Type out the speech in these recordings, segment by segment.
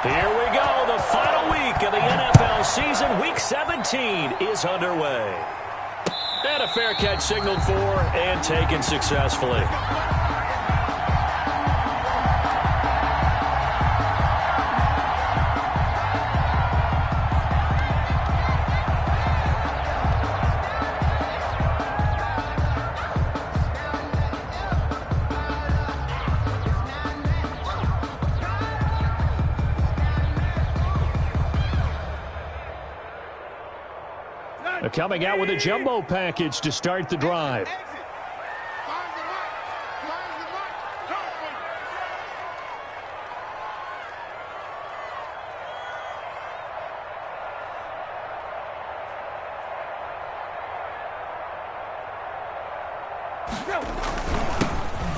Here we go. The final week of the NFL season. Week 17 is underway. And a fair catch signaled for and taken successfully. Coming out with a jumbo package to start the drive.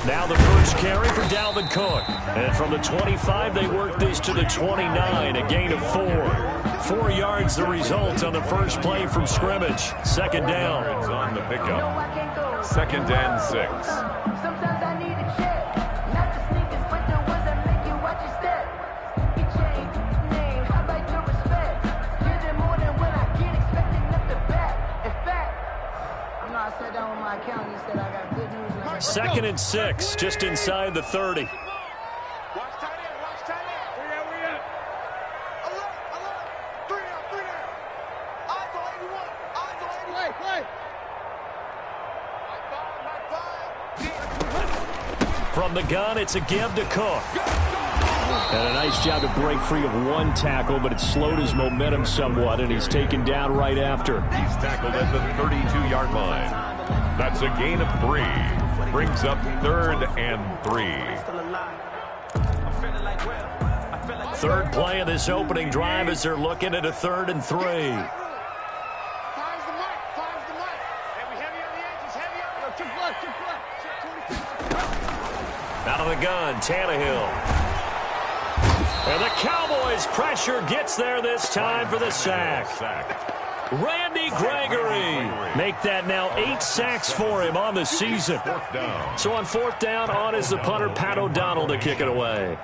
Now the first carry for Dalvin Cook. And from the 25, they work this to the 29, a gain of 4. 4 yards the result on the first play from scrimmage. Second down. It's on the pickup. Second and 6. Sometimes I need a check. Not the sneakers, but the ones that make you watch your step. Your chain, name, I like your respect. Give it more than what I get, expecting up the back. In fact, I know I sat down with my accountant and said I got good news. Second and 6, just inside the 30. From the gun, it's a give to Cook. And a nice job to break free of one tackle, but it slowed his momentum somewhat, and he's taken down right after. He's tackled at the 32-yard line. That's a gain of 3. Brings up 3rd and 3. Third play of this opening drive as they're looking at a 3rd and 3. Out of the gun, Tannehill. And the Cowboys' pressure gets there this time for the sack. Randy Gregory. Make that now 8 sacks for him on the season. So on 4th down, on is the punter, Pat O'Donnell, to kick it away.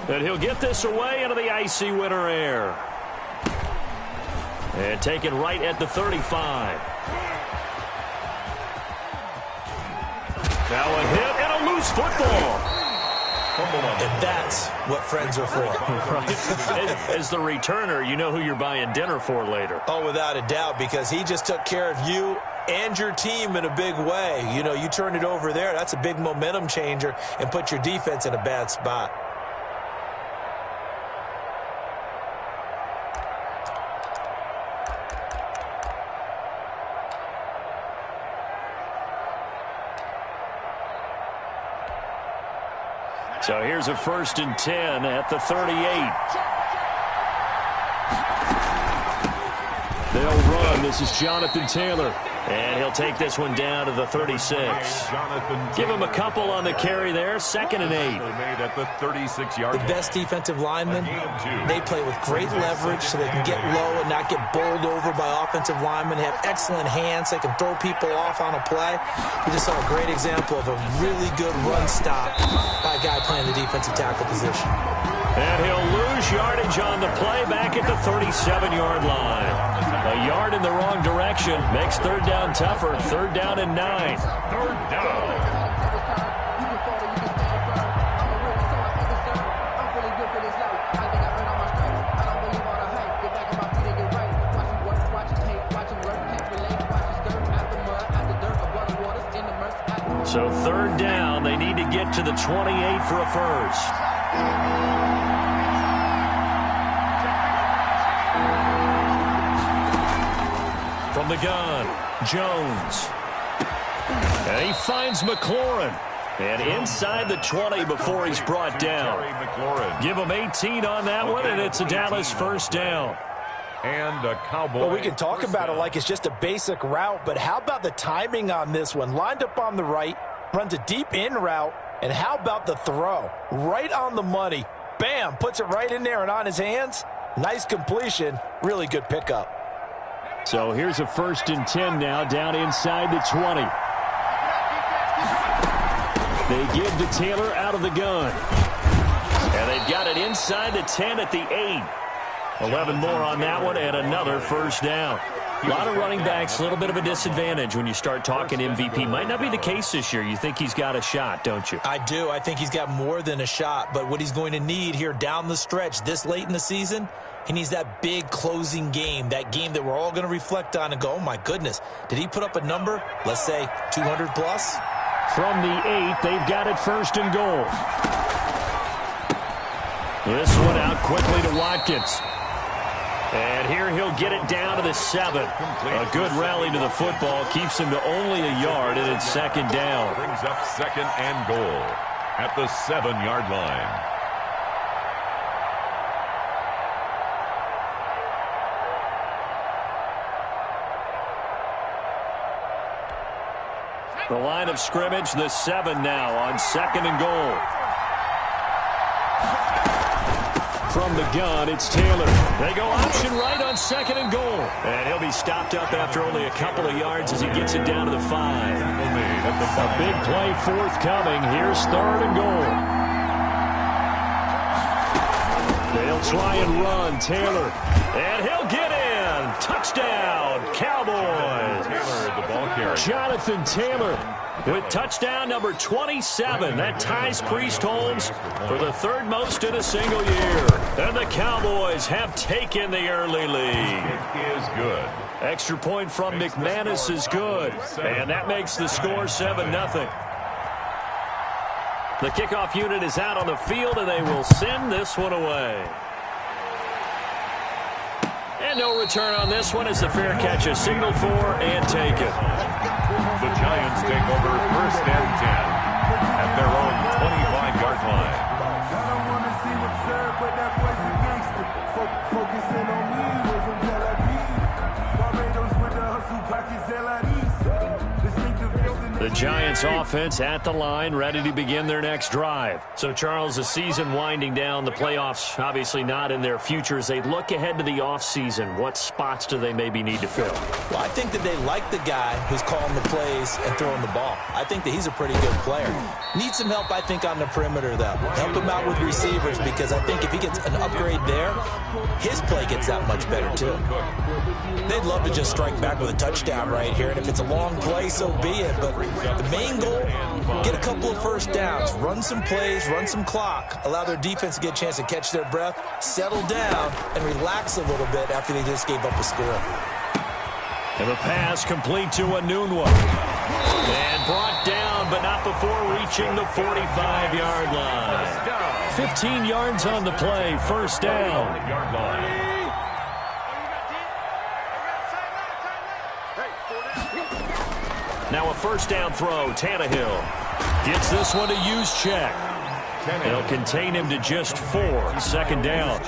And he'll get this away into the icy winter air. And taken right at the 35. Now a hit and a loose football. And that's what friends are for. Right. As the returner, you know who you're buying dinner for later. Oh, without a doubt, because he just took care of you and your team in a big way. You know, you turned it over there. That's a big momentum changer and put your defense in a bad spot. So here's a 1st and 10 at the 38. They'll run. This is Jonathan Taylor. And he'll take this one down to the 36. Give him a couple on the carry there. 2nd and 8. At the 36-yard. The best defensive linemen, they play with great leverage so they can get low and not get bowled over by offensive linemen. They have excellent hands. They can throw people off on a play. We just saw a great example of a really good run stop by a guy playing the defensive tackle position. And he'll lose yardage on the play back at the 37-yard line. A yard in the wrong direction makes 3rd down tougher. 3rd down and 9. 3rd down. So 3rd down, they need to get to the 28 for a first. From the gun, Jones. And he finds McLaurin. And inside the 20 before he's brought down. Give him 18 on that one, and it's a Dallas 1st down. And a Cowboy. Well, we can talk about it like it's just a basic route, but how about the timing on this one? Lined up on the right, runs a deep in route, and how about the throw? Right on the money. Bam, puts it right in there and on his hands. Nice completion. Really good pickup. So here's a 1st and 10 now, down inside the 20. They give to Taylor out of the gun. And they've got it inside the 10 at the 8. 11 more on that one, and another 1st down. A lot of running backs, a little bit of a disadvantage when you start talking MVP. Might not be the case this year. You think he's got a shot, don't you? I do. I think he's got more than a shot. But what he's going to need here down the stretch this late in the season, he needs that big closing game, that game that we're all going to reflect on and go, oh, my goodness, did he put up a number, let's say 200 plus? From the 8, they've got it 1st and goal. This one out quickly to Watkins. And here he'll get it down to the 7. A good rally to the football. Keeps him to only a yard, and it's 2nd down. Brings up 2nd and goal at the 7-yard line. The line of scrimmage, the 7 now on 2nd and goal. From the gun, it's Taylor. They go option right on 2nd and goal. And he'll be stopped up after only a couple of yards as he gets it down to the 5. A big play forthcoming. Here's 3rd and goal. They'll try and run. Taylor. And he'll get in. Touchdown, Cowboys. Taylor, the ball carrier. Jonathan Taylor with touchdown number 27. That ties Priest Holmes for the 3rd most in a single year. And the Cowboys have taken the early lead. It is good. Extra point from McManus is good. And that makes the score 7-0. The kickoff unit is out on the field, and they will send this one away. And no return on this one as the fair catch is signaled for and taken. The Giants take over 1st and 10 at their own 25-yard line. I don't want to see what's served, but that boy's a gangster. Focusing on me wasn't Tel Aviv. Barbados with the hustle, pockets The Giants offense at the line, ready to begin their next drive. So, Charles, the season winding down, the playoffs obviously not in their future. As they look ahead to the offseason, what spots do they maybe need to fill? Well, I think that they like the guy who's calling the plays and throwing the ball. I think that he's a pretty good player. Needs some help, I think, on the perimeter, though. Help him out with receivers, because I think if he gets an upgrade there, his play gets that much better, too. They'd love to just strike back with a touchdown right here, and if it's a long play, so be it. But the main goal, get a couple of first downs, run some plays, run some clock, allow their defense to get a chance to catch their breath, settle down, and relax a little bit after they just gave up a score. And the pass complete to Anunwa. And brought down, but not before reaching the 45-yard line. 15 yards on the play, first down. Now a first down throw, Tannehill. Gets this one to Juszczyk. They'll contain him to just 4, second down.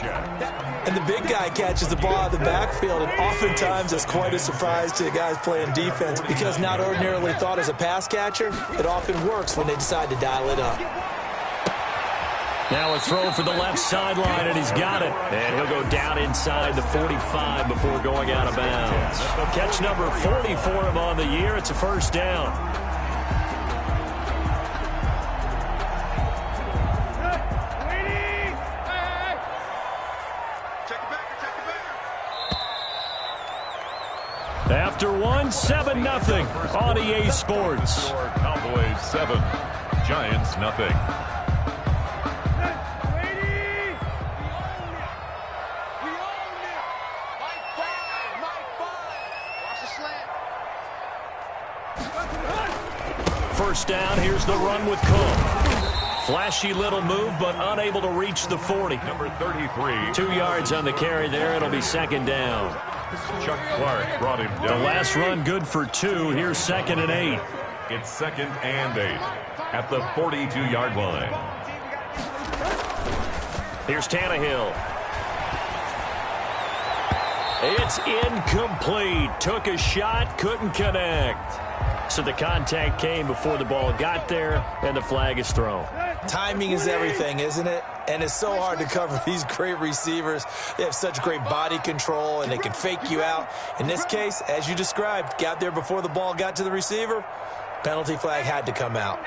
And the big guy catches the ball out of the backfield, and oftentimes it's quite a surprise to the guys playing defense, because not ordinarily thought as a pass catcher, it often works when they decide to dial it up. Now a throw for the left sideline, and he's got it. And he'll go down inside the 45 before going out of bounds. Catch number 40 for him on the year. It's a first down. After one, 7-0 on EA Sports. Cowboys 7, Giants nothing. First down, here's the run with Cook. Flashy little move, but unable to reach the 40. Number 33. 2 yards on the carry there. It'll be second down. Chuck Clark brought him down. The last run good for 2. Here's 2nd and 8. It's 2nd and 8 at the 42-yard line. Here's Tannehill. It's incomplete. Took a shot, couldn't connect. So the contact came before the ball got there, and the flag is thrown. Timing is everything, isn't it? And it's so hard to cover these great receivers. They have such great body control, and they can fake you out. In this case, as you described, got there before the ball got to the receiver. Penalty flag had to come out.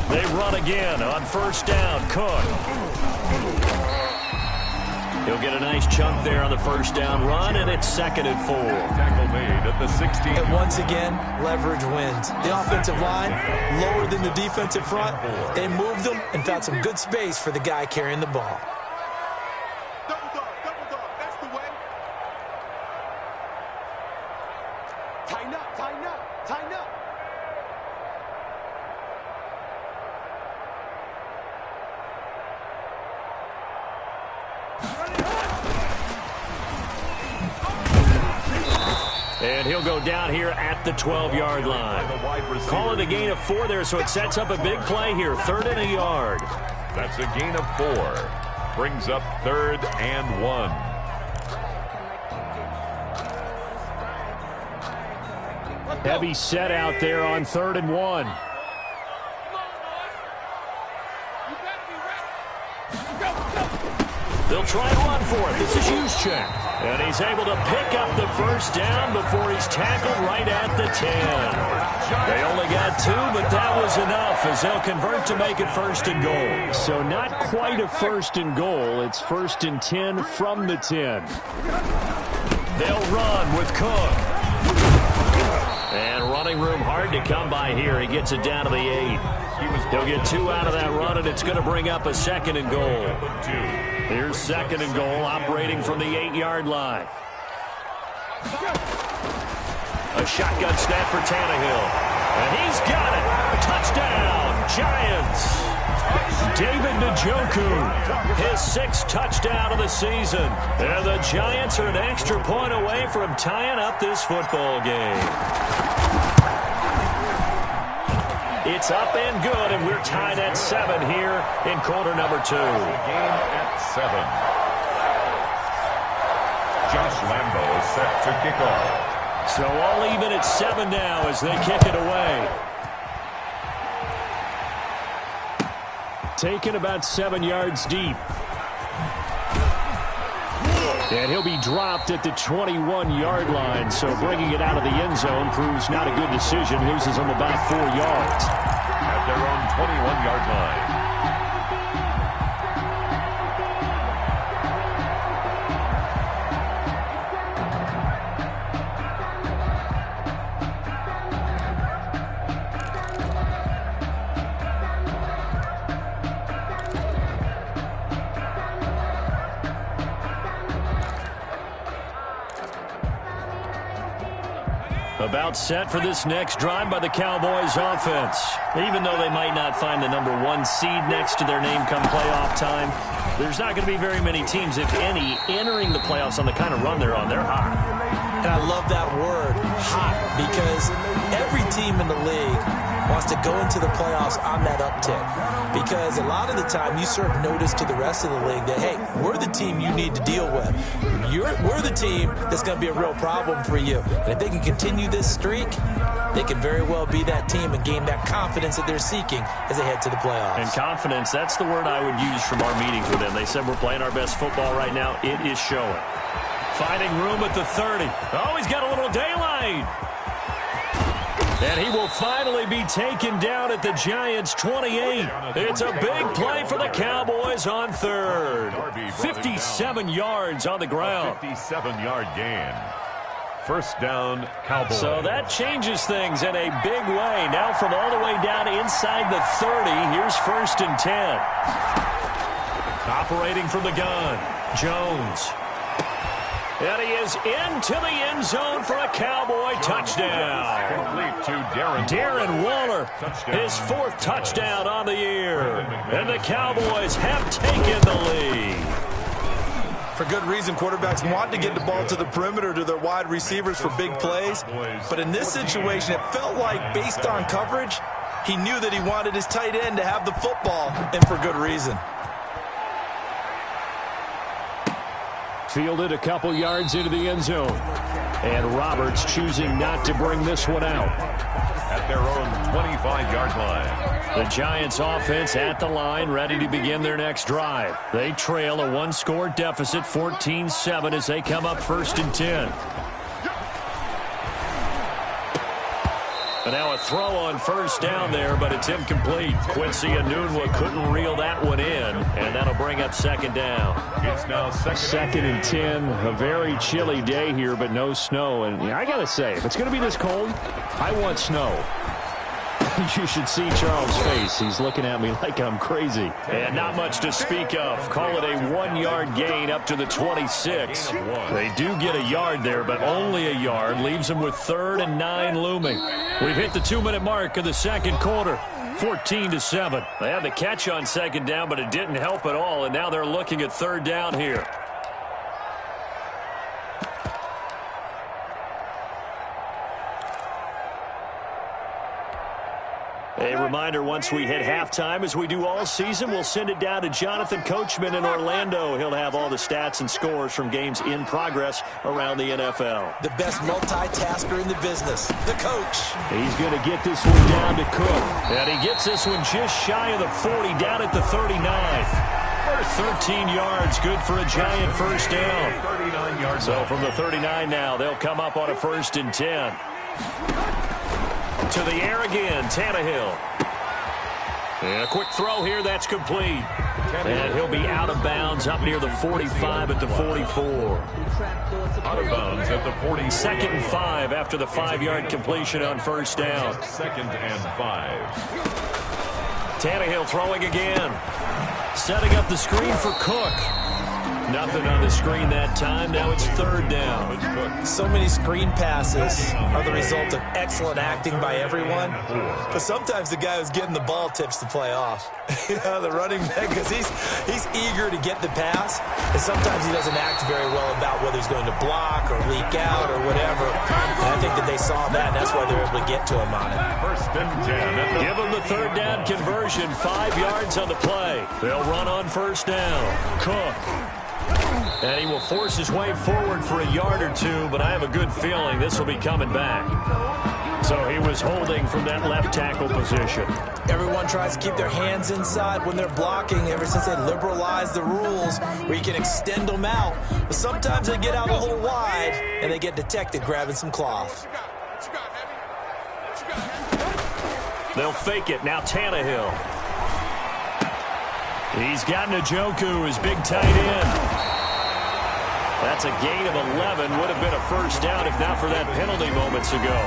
They run again on first down. Cook. He'll get a nice chunk there on the first down run, and it's 2nd and 4. Tackle made at the 16. And once again, leverage wins. The offensive line, lower than the defensive front. They moved them and found some good space for the guy carrying the ball. Double dog, that's the way. Tighten up, tighten up, tighten up. And he'll go down here at the 12-yard line. Call it a gain of 4 there, so it sets up a big play here. 3rd and a yard. That's a gain of 4. Brings up 3rd and 1. Heavy set out there on 3rd and 1. They'll try and run for it. This is Juszczyk. And he's able to pick up the first down before he's tackled right at the 10. They only got 2, but that was enough as they'll convert to make it 1st and goal. So not quite a 1st and goal. It's 1st and 10 from the 10. They'll run with Cook. And running room hard to come by here. He gets it down to the 8. He'll get 2 out of that run, and it's going to bring up a 2nd and goal. Here's 2nd and goal, operating from the 8-yard line. A shotgun snap for Tannehill. And he's got it. Touchdown, Giants. David Njoku, his 6th touchdown of the season. And the Giants are an extra point away from tying up this football game. It's up and good, and we're tied at 7 here in quarter number 2. Game at 7. Josh Lambo is set to kick off. So all even at 7 now as they kick it away. Taken about 7 yards deep. And he'll be dropped at the 21-yard line, so bringing it out of the end zone proves not a good decision. Loses them about 4 yards. At their own 21-yard line. About set for this next drive by the Cowboys offense. Even though they might not find the number 1 seed next to their name come playoff time, there's not going to be very many teams, if any, entering the playoffs on the kind of run they're on. They're hot. And I love that word, hot, because every team in the league wants to go into the playoffs on that uptick. Because a lot of the time you serve notice to the rest of the league that, hey, we're the team you need to deal with. We're the team that's going to be a real problem for you. And if they can continue this streak, they can very well be that team and gain that confidence that they're seeking as they head to the playoffs. And confidence, that's the word I would use from our meetings with them. They said we're playing our best football right now. It is showing. Finding room at the 30. Oh, he's got a little daylight. And he will finally be taken down at the Giants' 28. It's a big play for the Cowboys on 3rd. 57 yards on the ground. 57-yard gain. First down, Cowboys. So that changes things in a big way. Now from all the way down inside the 30, here's 1st and 10. Operating from the gun, Jones. And he is into the end zone for a Cowboy touchdown. Complete to Darren Waller, his 4th touchdown on the year. And the Cowboys have taken the lead. For good reason, quarterbacks want to get the ball to the perimeter to their wide receivers for big plays. But in this situation, it felt like, based on coverage, he knew that he wanted his tight end to have the football, and for good reason. Fielded a couple yards into the end zone. And Roberts choosing not to bring this one out. at their own 25-yard line. The Giants offense at the line, ready to begin their next drive. They trail a one-score deficit, 14-7, as they come up 1st and 10. And now a throw on 1st down there, but it's incomplete. Quincy Enunwa couldn't reel that one in, and that'll bring up 2nd down. It's now 2nd and 10. A very chilly day here, but no snow. And I got to say, if it's going to be this cold, I want snow. You should see Charles' face. He's looking at me like I'm crazy. And not much to speak of. Call it a 1-yard gain up to the 26. They do get a yard there, but only a yard. Leaves them with 3rd and 9 looming. We've hit the 2-minute mark of the 2nd quarter. 14-7. They had the catch on 2nd down, but it didn't help at all, and now they're looking at 3rd down here. A reminder, once we hit halftime, as we do all season, we'll send it down to Jonathan Coachman in Orlando. He'll have all the stats and scores from games in progress around the NFL. The best multitasker in the business, the coach. He's going to get this one down to Cook. And he gets this one just shy of the 40, down at the 39. 13 yards, good for a Giant 1st down. 39 yards. So from the 39 now, they'll come up on a 1st and 10. To the air again, Tannehill. And a quick throw here, that's complete. And he'll be out of bounds up near the 45 at the 44. Out of bounds at the 40. 2nd and 5 after the 5-yard completion on 1st down. 2nd and 5. Tannehill throwing again. Setting up the screen for Cook. Nothing on the screen that time. Now it's 3rd down. So many screen passes are the result of excellent acting by everyone. But sometimes the guy who's getting the ball tips the play off. The running back, because he's eager to get the pass. And sometimes he doesn't act very well about whether he's going to block or leak out or whatever. And I think that they saw that, and that's why they were able to get to him on it. 1st and 10. Give him the 3rd down conversion. 5 yards on the play. They'll run on 1st down. Cook. And he will force his way forward for a yard or two, but I have a good feeling this will be coming back. So he was holding from that left tackle position. Everyone tries to keep their hands inside when they're blocking ever since they liberalized the rules where you can extend them out. But sometimes they get out a little wide and they get detected grabbing some cloth. They'll fake it. Now Tannehill. He's got Njoku, his big tight end. That's a gain of 11. Would have been a 1st down if not for that penalty moments ago.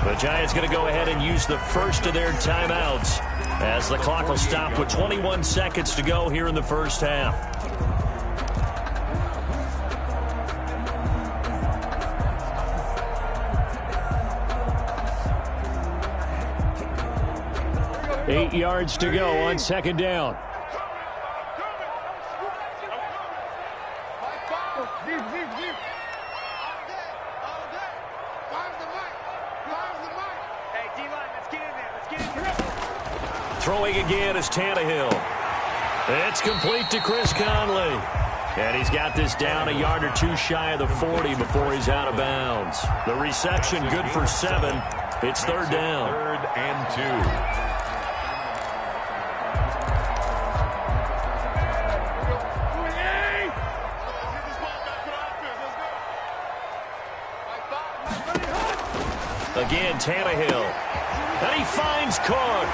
The Giants going to go ahead and use the first of their timeouts as the clock will stop with 21 seconds to go here in the 1st half. Eight yards to go on 2nd down. Throwing again is Tannehill. It's complete to Chris Conley. And he's got this down a yard or two shy of the 40 before he's out of bounds. The reception good for 7. It's 3rd down. 3rd and 2. Again, Tannehill. And he finds Cook.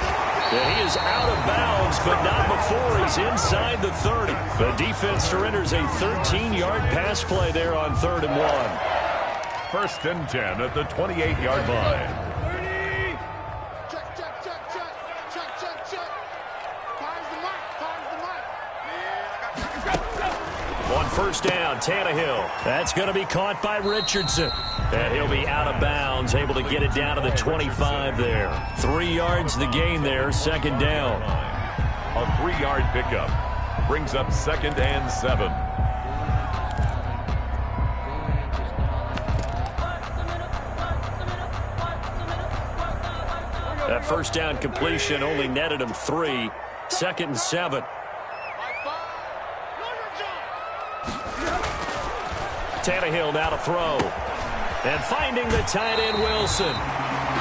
And he is out of bounds, but not before he's inside the 30. The defense surrenders a 13-yard pass play there on 3rd and 1. 1st and 10 at the 28-yard line. On 1st down, Tannehill. That's going to be caught by Richardson. And he'll be out of bounds, able to get it down to the 25 there. 3 yards the gain there, 2nd down. A 3-yard pickup brings up 2nd and 7. That 1st down completion only netted him 3. 2nd and 7. Tannehill now to throw. And finding the tight end, Wilson.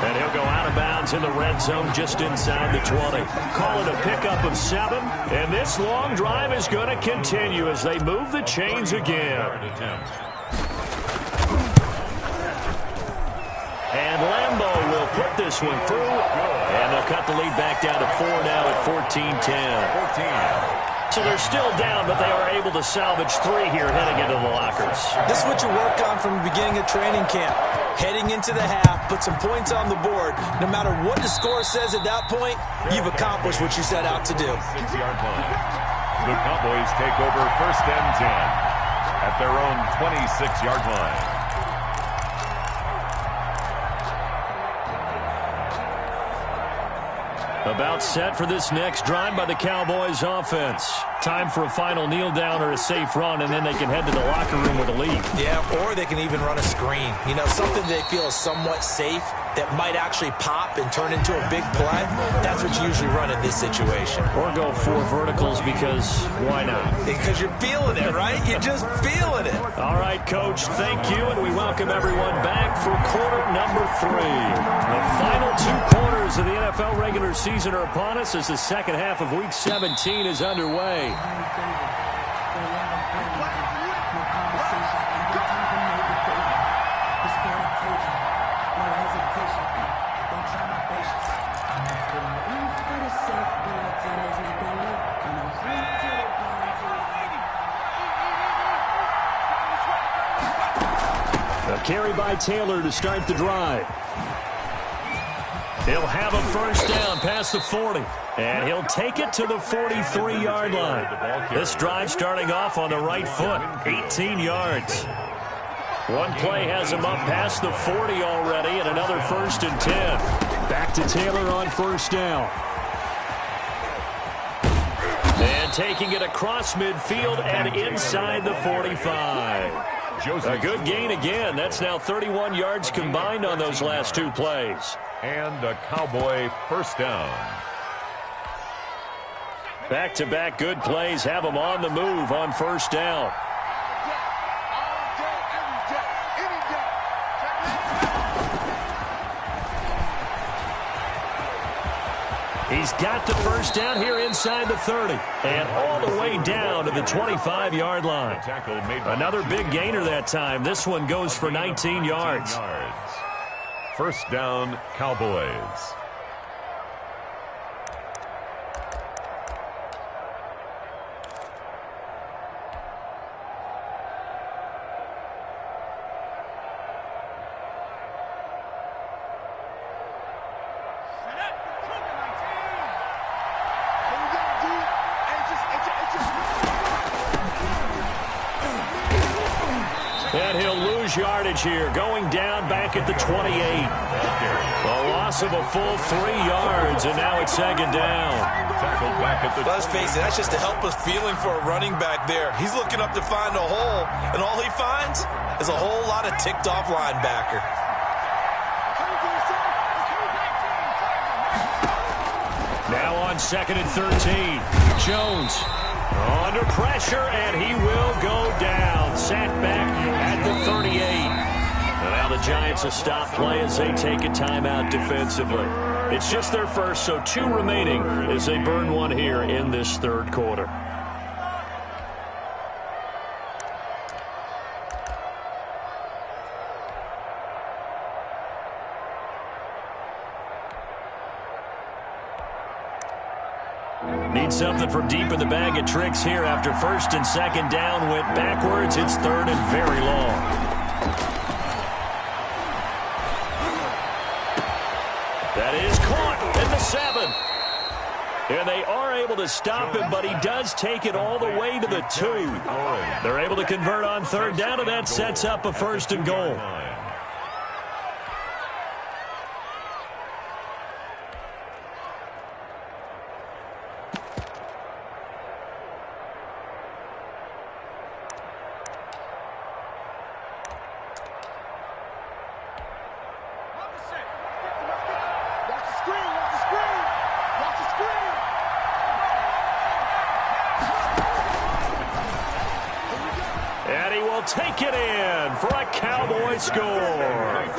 And he'll go out of bounds in the red zone just inside the 20. Call it a pickup of 7. And this long drive is going to continue as they move the chains again. And Lambeau will put this one through. And they'll cut the lead back down to 4 now at 14-10. So they're still down, but they are able to salvage 3 here heading into the lockers. This is what you work on from the beginning of training camp. Heading into the half, put some points on the board. No matter what the score says at that point, you've accomplished what you set out to do. 6-yard line. The Cowboys take over 1st and 10 at their own 26-yard line. About set for this next drive by the Cowboys offense. Time for a final kneel down or a safe run, and then they can head to the locker room with a lead. Yeah, or they can even run a screen. You know, something they feel is somewhat safe that might actually pop and turn into a big play. That's what you usually run in this situation. Or go 4 verticals because why not? Because you're feeling it, right? You're just feeling it. All right, Coach, thank you, and we welcome everyone back for quarter number 3. The final 2 quarters of the NFL regular season are upon us as the second half of Week 17 is underway. A carry by Taylor to start the drive. He'll have a first down past the 40. And he'll take it to the 43-yard line. This drive starting off on the right foot. 18 yards. One play has him up past the 40 already, and another 1st and 10. Back to Taylor on first down. And taking it across midfield and inside the 45. A good gain again. That's now 31 yards combined on those last 2 plays. And a Cowboy first down. Back-to-back good plays have them on the move on first down. He's got the first down here inside the 30 and all the way down to the 25-yard line. Another big gainer that time. This one goes for 19 yards. First down, Cowboys. And he'll lose yardage here, going down back at the 28. A loss of a full 3 yards, and now it's 2nd down. Tackled back at the Let's face it, that's just a helpless feeling for a running back there. He's looking up to find a hole, and all he finds is a whole lot of ticked-off linebacker. Now on 2nd and 13. Jones under pressure, and he will go down. Sacked back at the 38. And now the Giants will stop play as they take a timeout defensively. It's just their first, so 2 remaining as they burn 1 here in this 3rd quarter. Need something from deep in the bag of tricks here after 1st and 2nd down went backwards. It's 3rd and very long. That is caught at the 7. And they are able to stop him, but he does take it all the way to the 2. They're able to convert on 3rd down, and that sets up a 1st and goal. take it in for a Cowboy score.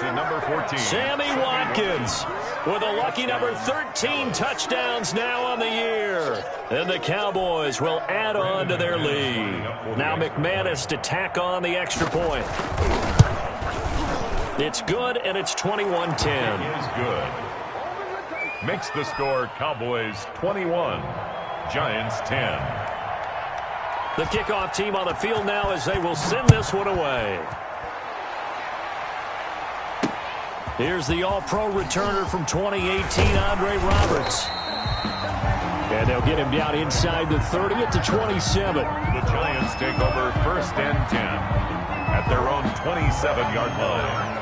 To number 14. Sammy Watkins with a lucky number 13 touchdowns now on the year. And the Cowboys will add on to their lead. Now McManus to tack on the extra point. It's good, and it's 21-10. It is good. Makes the score Cowboys 21, Giants 10. The kickoff team on the field now as they will send this one away. Here's the all-pro returner from 2018, Andre Roberts. And they'll get him down inside the 30 at the 27. The Giants take over 1st and 10 at their own 27-yard line.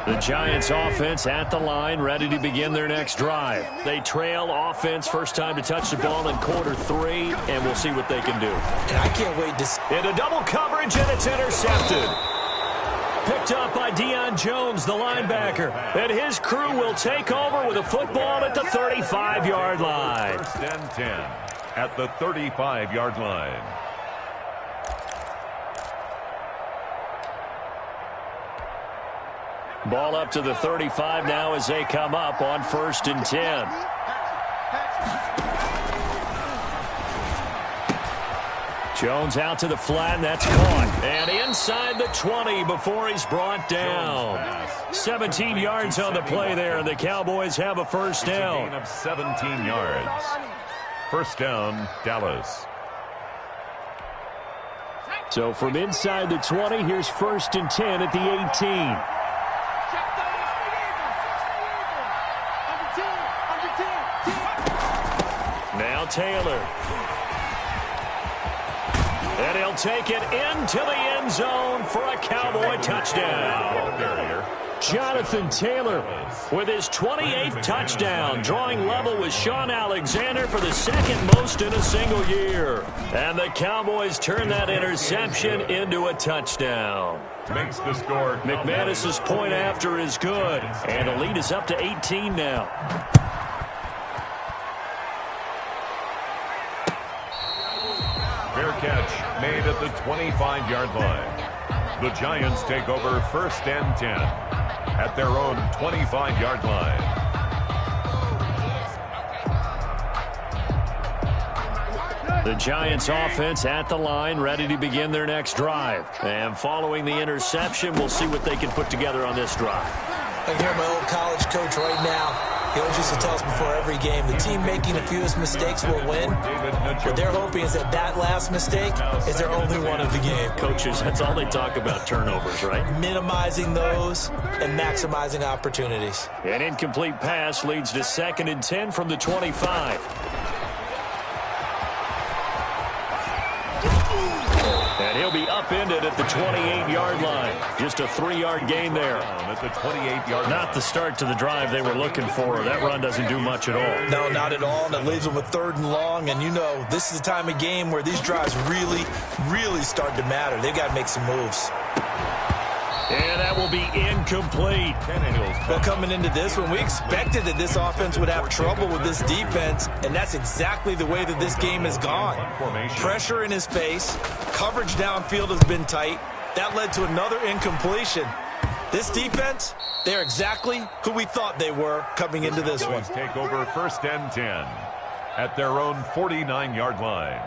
The Giants offense at the line, ready to begin their next drive. They trail offense, first time to touch the ball in quarter 3, and we'll see what they can do. And I can't wait to see. Into double coverage, and it's intercepted. Picked up by Deion Jones, the linebacker. And his crew will take over with a football at the 35-yard line. 1st and 10 at the 35-yard line. Ball up to the 35 now as they come up on 1st and 10. Jones out to the flat, and that's caught. And inside the 20 before he's brought down. 17 yards on the play there, and the Cowboys have a first down. It's a gain of 17 yards. First down, Dallas. So from inside the 20, here's 1st and 10 at the 18. Now Taylor. And he'll take it into the end zone for a Cowboy touchdown. Jonathan Taylor with his 28th touchdown, drawing level with Sean Alexander for the second most in a single year. And the Cowboys turn that interception into a touchdown. Makes the score. McManus's point after is good, and the lead is up to 18 now. Fair catch made at the 25-yard line. The Giants take over 1st and 10 at their own 25-yard line. The Giants offense at the line, ready to begin their next drive. And following the interception, we'll see what they can put together on this drive. I can hear my old college coach right now. He always used to tell us before every game, the team making the fewest mistakes will win. What they're hoping is that that last mistake is their only one of the game. Coaches, that's all they talk about, turnovers, right? Minimizing those and maximizing opportunities. An incomplete pass leads to 2nd and 10 from the 25. And he'll be upended at the 28-yard line. Just a 3-yard gain there. At the 28-yard line. Not the start to the drive they were looking for. That run doesn't do much at all. No, not at all, and it leaves them with 3rd and long. And you know, this is the time of game where these drives really, really start to matter. They've got to make some moves. And that will be incomplete. Well, coming into this one, we expected that this offense would have trouble with this defense, and that's exactly the way that this game has gone. Pressure in his face, coverage downfield has been tight. That led to another incompletion. This defense, they're exactly who we thought they were coming into this one. Take over 1st and 10 at their own 49-yard line.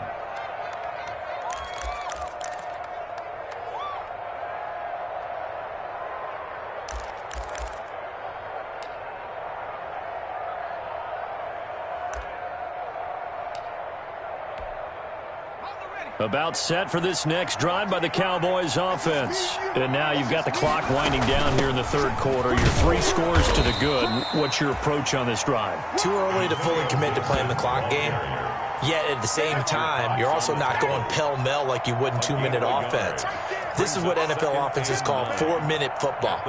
About set for this next drive by the Cowboys offense. And now you've got the clock winding down here in the 3rd quarter. Your 3 scores to the good. What's your approach on this drive? Too early to fully commit to playing the clock game. Yet at the same time, you're also not going pell-mell like you would in 2-minute offense. This is what NFL offenses call 4-minute football.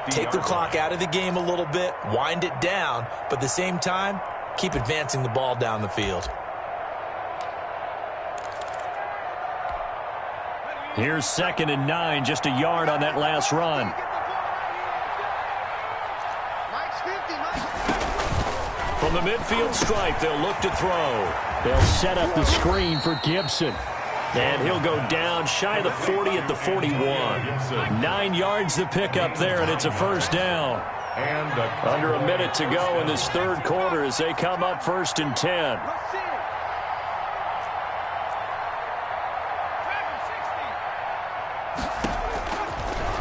Take the clock out of the game a little bit, wind it down, but at the same time, keep advancing the ball down the field. Here's 2nd and 9, just a yard on that last run. From the midfield stripe, they'll look to throw. They'll set up the screen for Gibson. And he'll go down shy of the 40 at the 41. 9 yards to pick up there, and it's a first down. And Under a minute to go in this third quarter as they come up 1st and 10.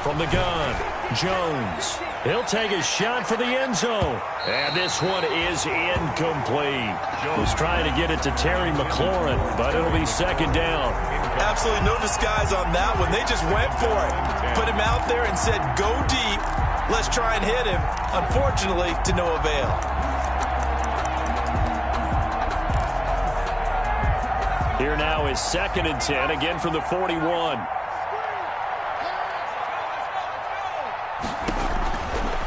From the gun, Jones. He'll take a shot for the end zone. And this one is incomplete. Was trying to get it to Terry McLaurin, but it'll be 2nd down. Absolutely no disguise on that one. They just went for it. Put him out there and said, go deep. Let's try and hit him. Unfortunately, to no avail. Here now is 2nd and 10, again from the 41.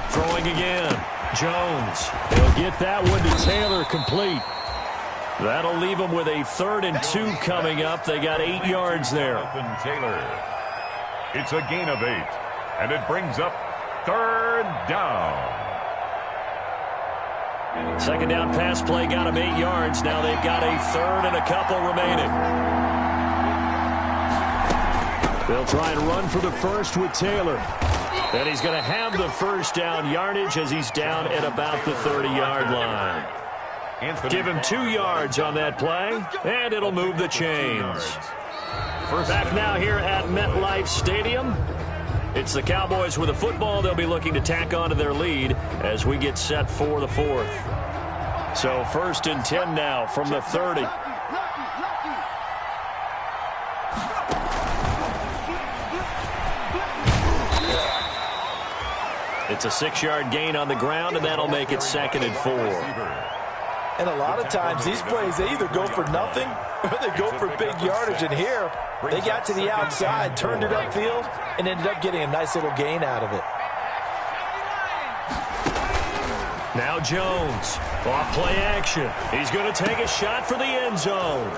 Throwing again. Jones. He'll get that one to Taylor, complete. That'll leave them with a 3rd and 2 coming up. They got 8 yards there. Taylor. It's a gain of 8, and it brings up 3rd down. 2nd down pass play got them 8 yards. Now they've got a 3rd and a couple remaining. They'll try and run for the first with Taylor. And he's going to have the first down yardage as he's down at about the 30-yard line. Give him 2 yards on that play, and it'll move the chains. Back now here at MetLife Stadium. It's the Cowboys with a football. They'll be looking to tack on to their lead as we get set for the 4th. So 1st and 10 now from the 30. It's a 6-yard gain on the ground, and that'll make it 2nd and 4. And a lot of times these plays, they either go for nothing or they go for big yardage. And here, they got to the outside, turned it upfield, and ended up getting a nice little gain out of it. Now Jones, off play action. He's going to take a shot for the end zone.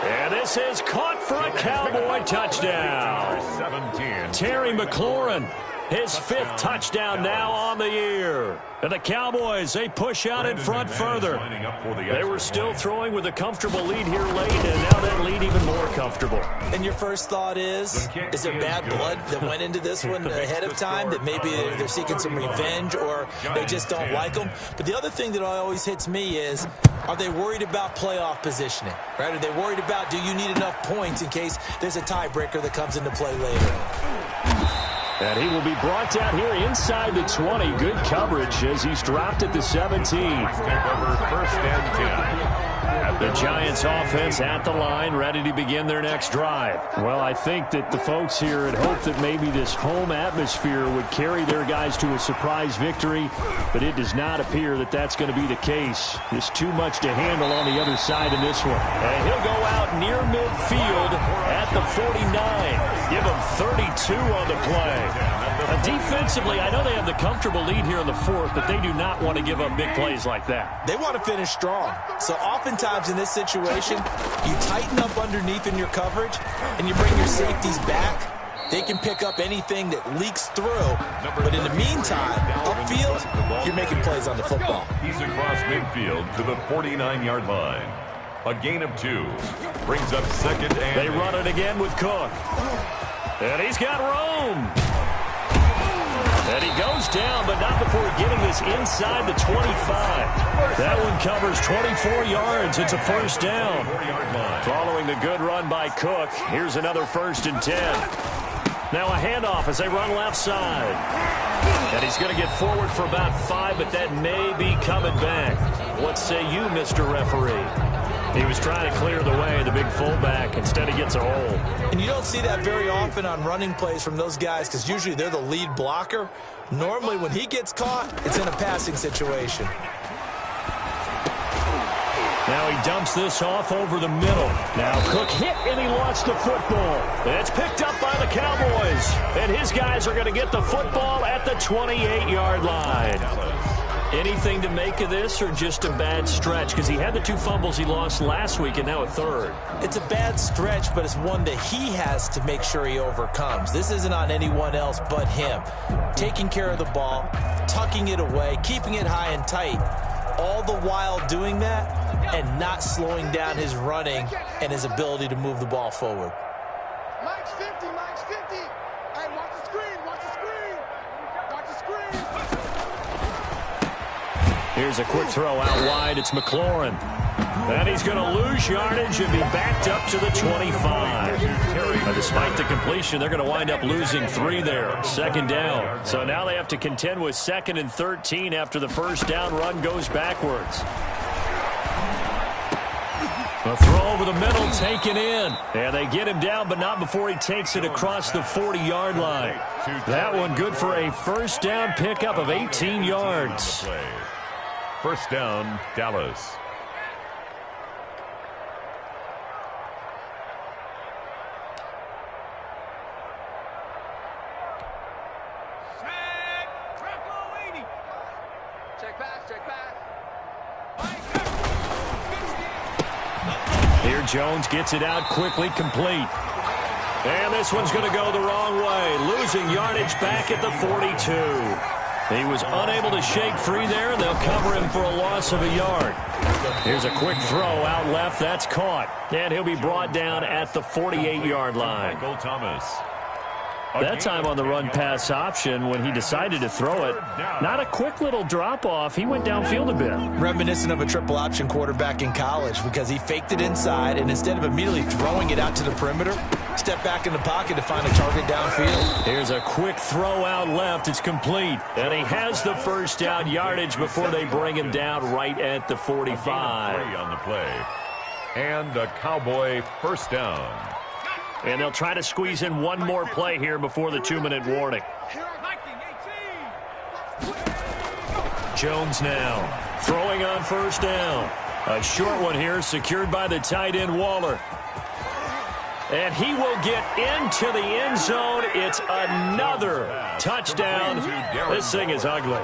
And this is caught for a Cowboy touchdown. 17. Terry McLaurin, his 5th touchdown now on the year. And the Cowboys, they push out in front further. They were still throwing with a comfortable lead here late, and now that lead even more comfortable. And your first thought is there bad blood that went into this one ahead of time, that maybe they're seeking some revenge or they just don't like them? But the other thing that always hits me is, are they worried about playoff positioning? Right? Are they worried about, do you need enough points in case there's a tiebreaker that comes into play later? And he will be brought down here inside the 20. Good coverage as he's dropped at the 17. Take over 1st and 10. The Giants offense at the line, ready to begin their next drive. Well, I think that the folks here had hoped that maybe this home atmosphere would carry their guys to a surprise victory, but it does not appear that that's going to be the case. There's too much to handle on the other side in this one. And he'll go out near midfield at the 49. Give him 32 on the play. Defensively, I know they have the comfortable lead here in the 4th, but they do not want to give up big plays like that. They want to finish strong. So oftentimes in this situation, you tighten up underneath in your coverage and you bring your safeties back. They can pick up anything that leaks through. But in the meantime, upfield, you're making plays on the football. He's across midfield to the 49-yard line. A gain of 2 brings up 2nd and... They run it again with Cook. And he's got room. And he goes down, but not before getting this inside the 25. That one covers 24 yards. It's a first down. Following the good run by Cook, here's another 1st and 10. Now a handoff as they run left side. And he's going to get forward for about 5, but that may be coming back. What say you, Mr. Referee? He was trying to clear the way, the big fullback. Instead, he gets a hole. And you don't see that very often on running plays from those guys because usually they're the lead blocker. Normally, when he gets caught, it's in a passing situation. Now he dumps this off over the middle. Now Cook hit, and he lost the football. It's picked up by the Cowboys. And his guys are going to get the football at the 28-yard line. Anything to make of this or just a bad stretch? Because he had the 2 fumbles he lost last week and now a 3rd. It's a bad stretch, but it's one that he has to make sure he overcomes. This isn't on anyone else but him. Taking care of the ball, tucking it away, keeping it high and tight. All the while doing that, and not slowing down his running and his ability to move the ball forward. Mike's 50, Mike's 50. Hey, watch the screen, watch the screen. Watch the screen. Here's a quick throw out wide. It's McLaurin. And he's going to lose yardage and be backed up to the 25. But despite the completion, they're going to wind up losing 3 there. Second down. So now they have to contend with 2nd and 13 after the first down run goes backwards. A throw over the middle taken in. And they get him down, but not before he takes it across the 40-yard line. That one good for a first down pickup of 18 yards. First down, Dallas. Here Jones gets it out quickly, complete. And this one's going to go the wrong way, losing yardage back at the 42. He was unable to shake free there, and they'll cover him for a loss of a yard. Here's a quick throw out left. That's caught. And he'll be brought down at the 48-yard line. Michael Thomas. That time on the run-pass option when he decided to throw it. Not a quick little drop-off. He went downfield a bit. Reminiscent of a triple-option quarterback in college because he faked it inside, and instead of immediately throwing it out to the perimeter, stepped back in the pocket to find a target downfield. Here's a quick throw out left. It's complete. And he has the first down yardage before they bring him down right at the 45. On the play. And a Cowboy first down. And they'll try to squeeze in one more play here before the 2-minute warning. Jones now throwing on first down. A short one here secured by the tight end Waller. And he will get into the end zone. It's another touchdown. This thing is ugly.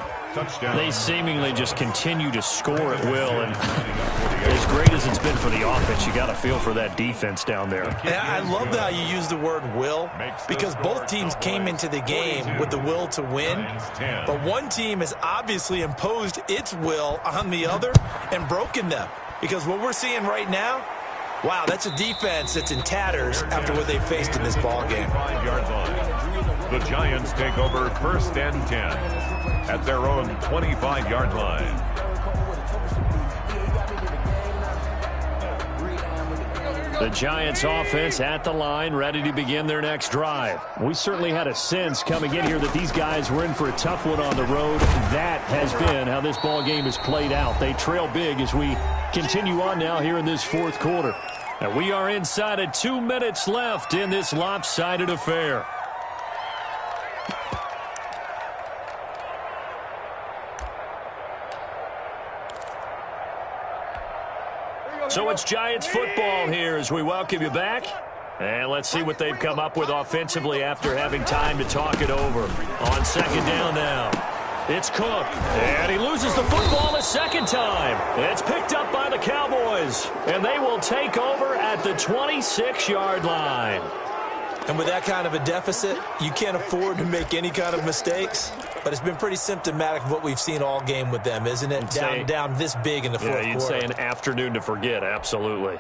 They seemingly just continue to score at will. And as great as it's been for the offense, you got to feel for that defense down there. And I love how you use the word will, because both teams came into the game with the will to win. But one team has obviously imposed its will on the other and broken them. Because what we're seeing right now, wow, that's a defense that's in tatters after what they faced in this ball game. The Giants take over first and 10 at their own 25-yard line. The Giants offense at the line, ready to begin their next drive. We certainly had a sense coming in here that these guys were in for a tough one on the road. That has been how this ball game has played out. They trail big as we continue on now here in this fourth quarter. And we are inside of 2 minutes left in this lopsided affair. So it's Giants football here as we welcome you back. And let's see what they've come up with offensively after having time to talk it over. On second down now. It's Cook. And he loses the football a second time. It's picked up by the Cowboys. And they will take over at the 26-yard line. And with that kind of a deficit, you can't afford to make any kind of mistakes. But it's been pretty symptomatic of what we've seen all game with them, isn't it? Down this big in the fourth quarter. Yeah, you'd say an afternoon to forget, absolutely.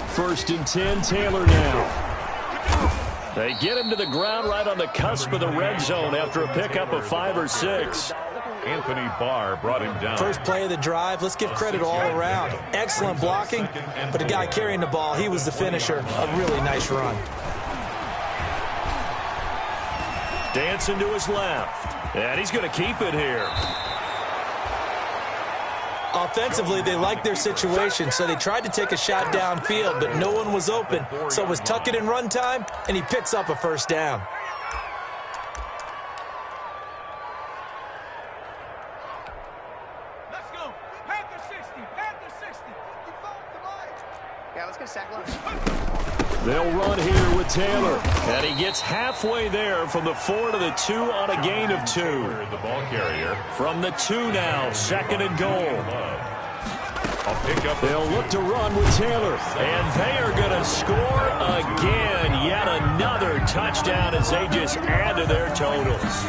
First and 10, Taylor now. They get him to the ground right on the cusp of the red zone after a pickup of 5 or 6. Anthony Barr brought him down. First play of the drive. Let's give credit all around. Excellent blocking, but the guy carrying the ball, he was the finisher. A really nice run. Dancing to his left. And he's going to keep it here. Offensively, they liked their situation, so they tried to take a shot downfield, but no one was open. So it was tuck it in run time, and he picks up a first down. They'll run here with Taylor. And he gets halfway there from the 4 to the 2 on a gain of 2. The ball carrier. From the 2 now, second and goal. They'll look to run with Taylor. And they are going to score again. Yet another touchdown as they just add to their totals.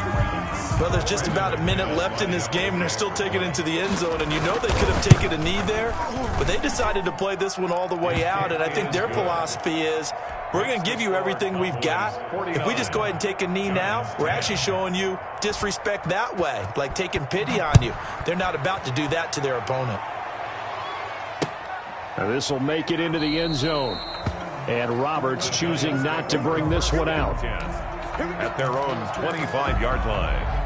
Well, there's just about a minute left in this game, and they're still taking it into the end zone, and you know they could have taken a knee there, but they decided to play this one all the way out, and I think their philosophy is, we're going to give you everything we've got. If we just go ahead and take a knee now, we're actually showing you disrespect that way, like taking pity on you. They're not about to do that to their opponent. This will make it into the end zone. And Roberts choosing not to bring this one out. At their own 25-yard line.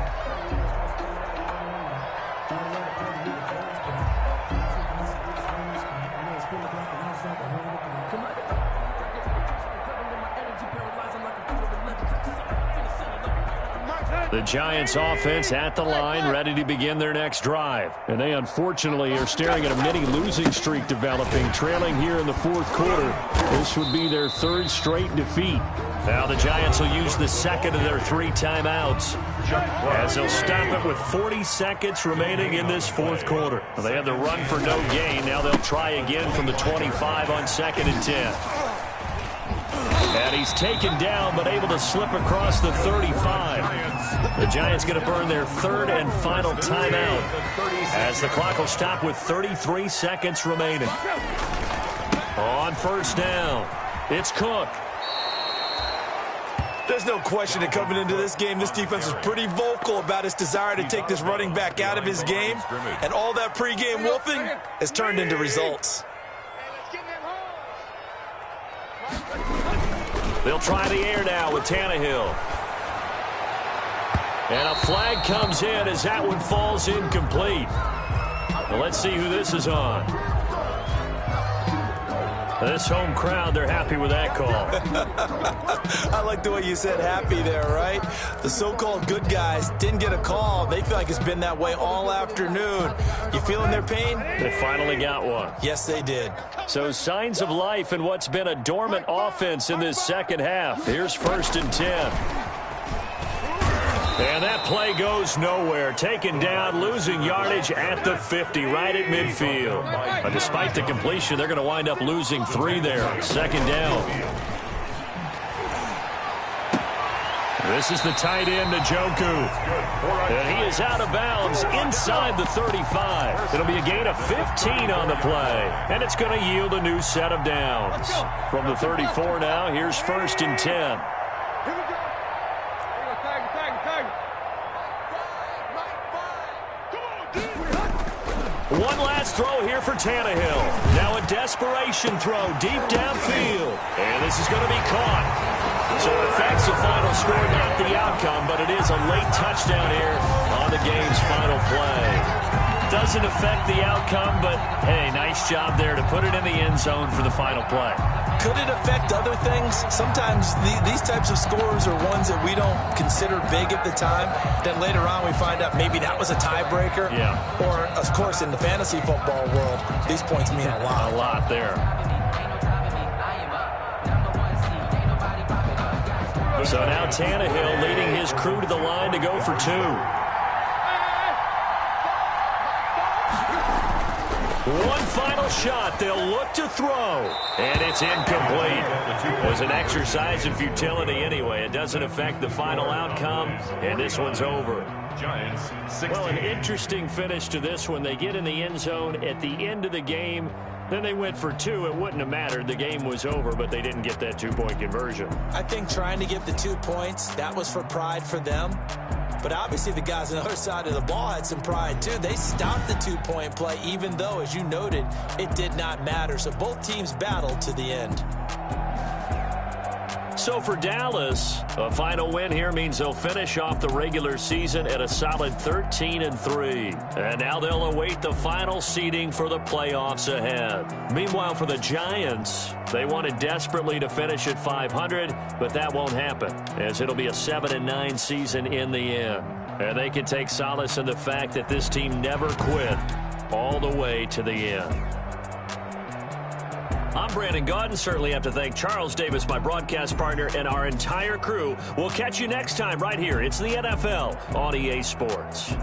The Giants offense at the line, ready to begin their next drive. And they unfortunately are staring at a mini losing streak developing, trailing here in the fourth quarter. This would be their third straight defeat. Now the Giants will use the second of their 3 timeouts, as they'll stop it with 40 seconds remaining in this fourth quarter. They had the run for no gain. Now they'll try again from the 25 on 2nd and 10. And he's taken down, but able to slip across the 35. The Giants going to burn their 3rd and final timeout, as the clock will stop with 33 seconds remaining. On 1st down, it's Cook. There's no question that coming into this game, this defense was pretty vocal about its desire to take this running back out of his game. And all that pregame wolfing has turned into results. They'll try the air now with Tannehill. And a flag comes in as that one falls incomplete. Well, let's see who this is on. This home crowd, they're happy with that call. I like the way you said happy there, right? The so-called good guys didn't get a call. They feel like it's been that way all afternoon. You feeling their pain? They finally got one. Yes, they did. So signs of life in what's been a dormant offense in this second half. Here's 1st and 10. And that play goes nowhere. Taken down, losing yardage at the 50, right at midfield. But despite the completion, they're going to wind up losing 3 there. 2nd down. This is the tight end, Njoku. And he is out of bounds inside the 35. It'll be a gain of 15 on the play. And it's going to yield a new set of downs. From the 34 now, here's 1st and 10. One last throw here for Tannehill. Now a desperation throw deep downfield. And this is going to be caught. So it affects the final score, not the outcome, but it is a late touchdown here on the game's final play. Doesn't affect the outcome, but hey, nice job there to put it in the end zone for the final play. Could it affect other things? Sometimes these types of scores are ones that we don't consider big at the time. Then later on we find out maybe that was a tiebreaker. Yeah. Or, of course, in the fantasy football world, these points mean a lot. A lot there. So now Tannehill leading his crew to the line to go for 2. One final shot. They'll look to throw. And it's incomplete. It was an exercise in futility anyway. It doesn't affect the final outcome. And this one's over. Giants, 60. Well, an interesting finish to this one. They get in the end zone at the end of the game. Then they went for 2. It wouldn't have mattered. The game was over, but they didn't get that 2-point conversion. I think trying to get the 2 points, that was for pride for them. But obviously the guys on the other side of the ball had some pride too. They stopped the 2-point play, even though, as you noted, it did not matter. So both teams battled to the end. So for Dallas, a final win here means they'll finish off the regular season at a solid 13-3. And now they'll await the final seeding for the playoffs ahead. Meanwhile, for the Giants, they wanted desperately to finish at 500, but that won't happen, as it'll be a 7-9 season in the end. And they can take solace in the fact that this team never quit all the way to the end. I'm Brandon Gaudin. Certainly have to thank Charles Davis, my broadcast partner, and our entire crew. We'll catch you next time right here. It's the NFL on EA Sports.